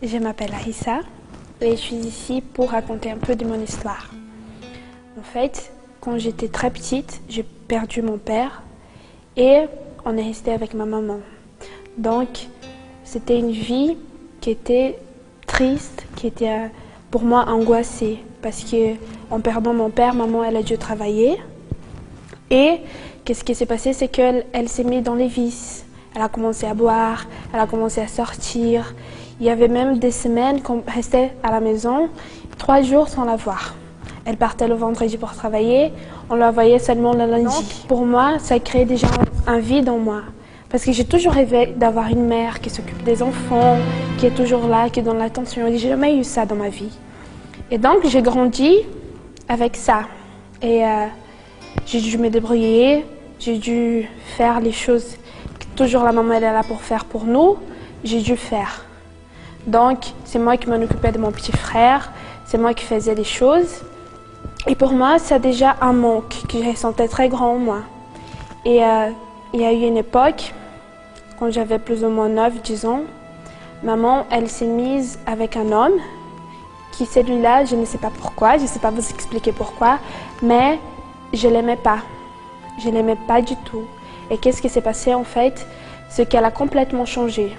Je m'appelle Arissa et je suis ici pour raconter un peu de mon histoire. En fait, quand j'étais très petite, j'ai perdu mon père et on est resté avec ma maman. Donc, c'était une vie qui était triste, qui était pour moi angoissée parce qu'en perdant mon père, maman elle a dû travailler. Et qu'est-ce qui s'est passé, c'est qu'elle s'est mise dans les vices. Elle a commencé à boire, elle a commencé à sortir. Il y avait même des semaines qu'on restait à la maison 3 jours sans la voir. Elle partait le vendredi pour travailler, on la voyait seulement le lundi. Donc, pour moi, ça a créé déjà un vide en moi. Parce que j'ai toujours rêvé d'avoir une mère qui s'occupe des enfants, qui est toujours là, qui donne l'attention. J'ai jamais eu ça dans ma vie. Et donc, j'ai grandi avec ça. Et j'ai dû me débrouiller, j'ai dû faire les choses que toujours la maman elle est là pour faire pour nous. J'ai dû faire. Donc, c'est moi qui m'en occupais de mon petit frère, c'est moi qui faisais les choses. Et pour moi, c'est déjà un manque que je ressentais très grand en moi. Et il y a eu une époque, quand j'avais plus ou moins 9-10 ans, maman, elle s'est mise avec un homme, qui celui-là, je ne sais pas pourquoi, je ne sais pas vous expliquer pourquoi, mais je ne l'aimais pas. Je ne l'aimais pas du tout. Et qu'est-ce qui s'est passé en fait? C'est qu'elle a complètement changé.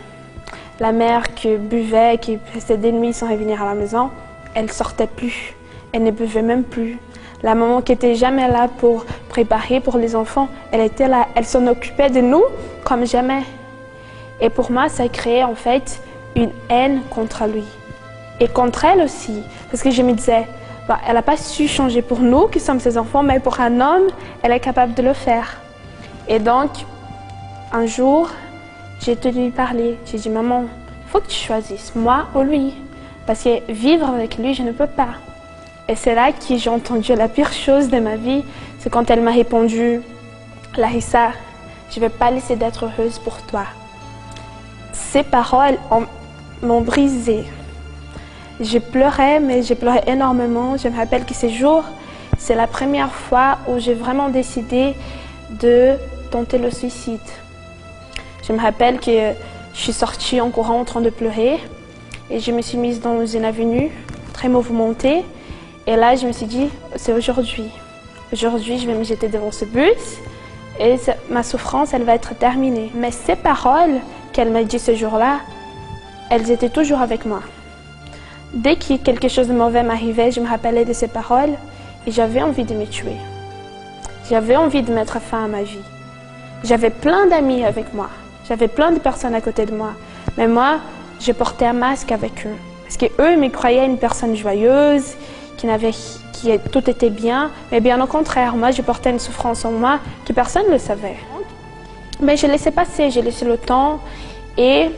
La mère qui buvait, qui restait des nuits sans revenir à la maison, elle ne sortait plus. Elle ne buvait même plus. La maman qui n'était jamais là pour préparer pour les enfants, elle était là, elle s'en occupait de nous comme jamais. Et pour moi, ça a créé en fait une haine contre lui. Et contre elle aussi. Parce que je me disais, bah, elle n'a pas su changer pour nous qui sommes ses enfants, mais pour un homme, elle est capable de le faire. Et donc, un jour, j'ai tenu lui parler. J'ai dit, maman, il faut que tu choisisses, moi ou lui. Parce que vivre avec lui, je ne peux pas. Et c'est là que j'ai entendu la pire chose de ma vie. C'est quand elle m'a répondu, Larissa, je ne vais pas laisser d'être heureuse pour toi. Ces paroles m'ont brisée. Je pleurais, mais j'ai pleuré énormément. Je me rappelle que ces jours, c'est la première fois où j'ai vraiment décidé de tenter le suicide. Je me rappelle que je suis sortie en courant en train de pleurer et je me suis mise dans une avenue très mouvementée. Et là, je me suis dit, c'est aujourd'hui. Aujourd'hui, je vais me jeter devant ce bus et ma souffrance, elle va être terminée. Mais ces paroles qu'elle m'a dit ce jour-là, elles étaient toujours avec moi. Dès que quelque chose de mauvais m'arrivait, je me rappelais de ces paroles et j'avais envie de me tuer. J'avais envie de mettre fin à ma vie. J'avais plein d'amis avec moi. J'avais plein de personnes à côté de moi. Mais moi, je portais un masque avec eux. Parce qu'eux me croyaient une personne joyeuse, qui tout était bien. Mais bien au contraire, moi, je portais une souffrance en moi que personne ne le savait. Mais je laissais passer, j'ai laissé le temps. Et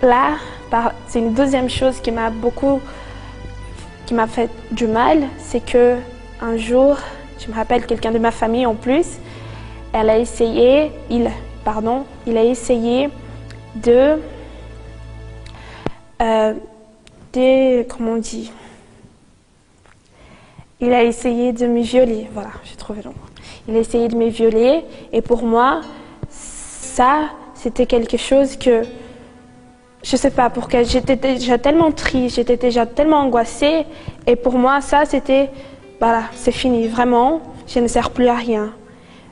là, c'est une deuxième chose qui m'a fait du mal, c'est que un jour, je me rappelle quelqu'un de ma famille en plus, il a essayé comment on dit? Il a essayé de me violer, voilà, j'ai trouvé le mot. Il a essayé de me violer et pour moi, ça, c'était quelque chose que je ne sais pas pourquoi, j'étais déjà tellement triste, j'étais déjà tellement angoissée. Et pour moi, ça, c'était, voilà, c'est fini, vraiment, je ne sers plus à rien.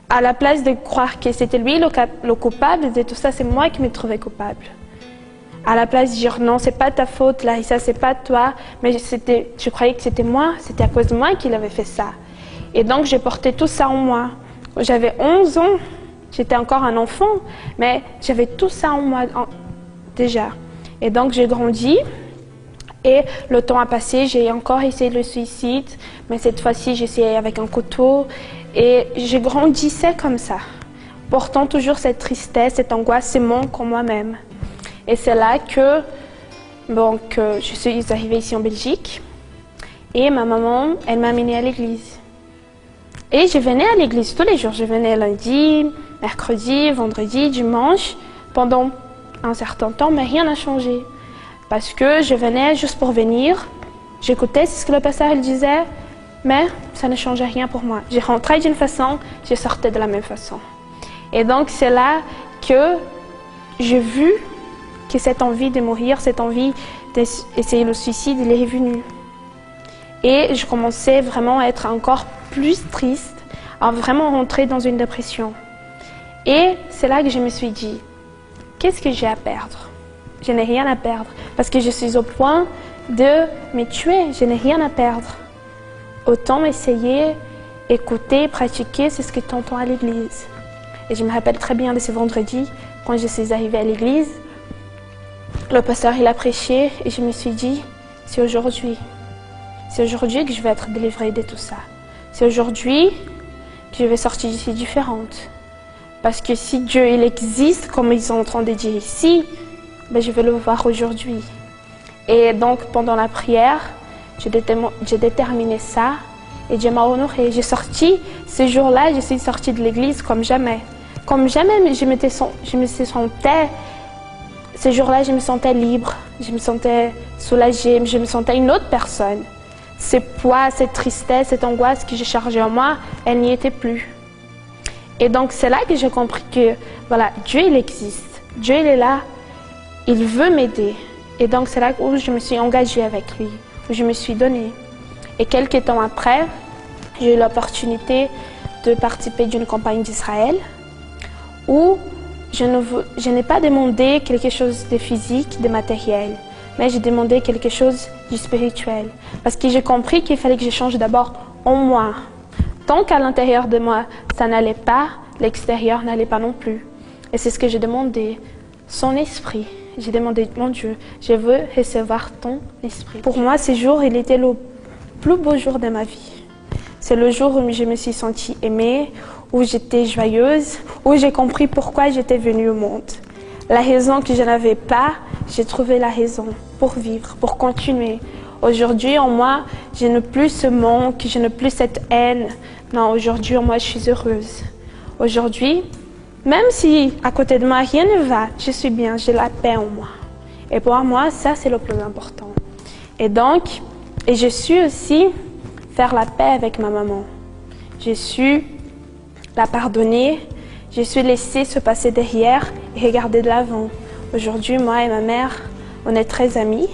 À la place de croire que c'était lui le coupable de tout ça, c'est moi qui me trouvais coupable. À la place de dire non, c'est pas ta faute, Larissa, c'est pas toi, mais je croyais que c'était moi, c'était à cause de moi qu'il avait fait ça. Et donc, j'ai porté tout ça en moi. J'avais 11 ans, j'étais encore un enfant, mais j'avais tout ça en moi déjà. Et donc, j'ai grandi et le temps a passé, j'ai encore essayé le suicide, mais cette fois-ci, j'ai essayé avec un couteau et j'ai grandissais comme ça, portant toujours cette tristesse, cette angoisse, ce manque en moi-même. Et c'est là que je suis arrivée ici en Belgique et ma maman, elle m'a amenée à l'église. Et je venais à l'église tous les jours. Je venais lundi, mercredi, vendredi, dimanche, pendant un certain temps, mais rien n'a changé. Parce que je venais juste pour venir, j'écoutais ce que le pasteur disait, mais ça ne changeait rien pour moi. Je rentrais d'une façon, je sortais de la même façon. Et donc c'est là que j'ai vu que cette envie de mourir, cette envie d'essayer le suicide, il est revenu. Et je commençais vraiment à être encore plus triste, à vraiment rentrer dans une dépression. Et c'est là que je me suis dit, qu'est-ce que j'ai à perdre? Je n'ai rien à perdre, parce que je suis au point de me tuer, je n'ai rien à perdre. Autant essayer, écouter, pratiquer, c'est ce que tu entends à l'église. Et je me rappelle très bien de ce vendredi, quand je suis arrivée à l'église, le pasteur il a prêché et je me suis dit, c'est aujourd'hui que je vais être délivrée de tout ça. C'est aujourd'hui que je vais sortir d'ici différente. Parce que si Dieu il existe, comme ils sont en train de dire ici, ben je vais le voir aujourd'hui. Et donc pendant la prière, j'ai déterminé ça et Dieu m'a honorée. J'ai sorti, ce jour-là, je suis sortie de l'église comme jamais. Comme jamais, je me sentais, ce jour-là, je me sentais libre, je me sentais soulagée, je me sentais une autre personne. Ce poids, cette tristesse, cette angoisse que j'ai chargée en moi, elle n'y était plus. Et donc, c'est là que j'ai compris que, voilà, Dieu, il existe. Dieu, il est là, il veut m'aider. Et donc, c'est là où je me suis engagée avec lui, où je me suis donnée. Et quelques temps après, j'ai eu l'opportunité de participer d'une campagne d'Israël où je n'ai pas demandé quelque chose de physique, de matériel, mais j'ai demandé quelque chose de spirituel. Parce que j'ai compris qu'il fallait que je change d'abord en moi. Tant qu'à l'intérieur de moi, ça n'allait pas, l'extérieur n'allait pas non plus. Et c'est ce que j'ai demandé, son esprit. J'ai demandé, mon Dieu, je veux recevoir ton esprit. Pour moi, ce jour, il était le plus beau jour de ma vie. C'est le jour où je me suis sentie aimée, où j'étais joyeuse, où j'ai compris pourquoi j'étais venue au monde. La raison que je n'avais pas, j'ai trouvé la raison pour vivre, pour continuer. Aujourd'hui, en moi, je n'ai plus ce manque, je n'ai plus cette haine. Non, aujourd'hui, en moi, je suis heureuse. Aujourd'hui, même si à côté de moi, rien ne va, je suis bien, j'ai la paix en moi. Et pour moi, ça, c'est le plus important. Et donc, je suis aussi faire la paix avec ma maman. J'ai su la pardonner, je suis laissée se passer derrière et regarder de l'avant. Aujourd'hui, moi et ma mère, on est très amis,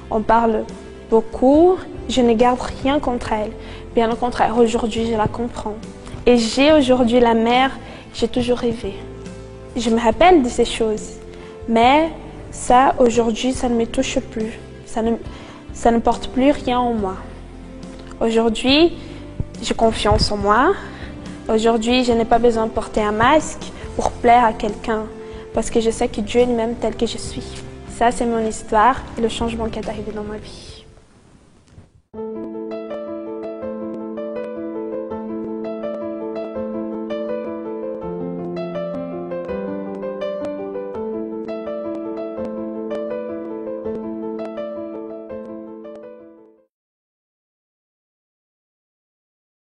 on parle beaucoup, je ne garde rien contre elle. Bien au contraire, aujourd'hui, je la comprends. Et j'ai aujourd'hui la mère que j'ai toujours rêvé. Je me rappelle de ces choses, mais ça, aujourd'hui, ça ne me touche plus. Ça ne porte plus rien en moi. Aujourd'hui, j'ai confiance en moi. Aujourd'hui, je n'ai pas besoin de porter un masque pour plaire à quelqu'un, parce que je sais que Dieu m'aime tel que je suis. Ça, c'est mon histoire et le changement qui est arrivé dans ma vie.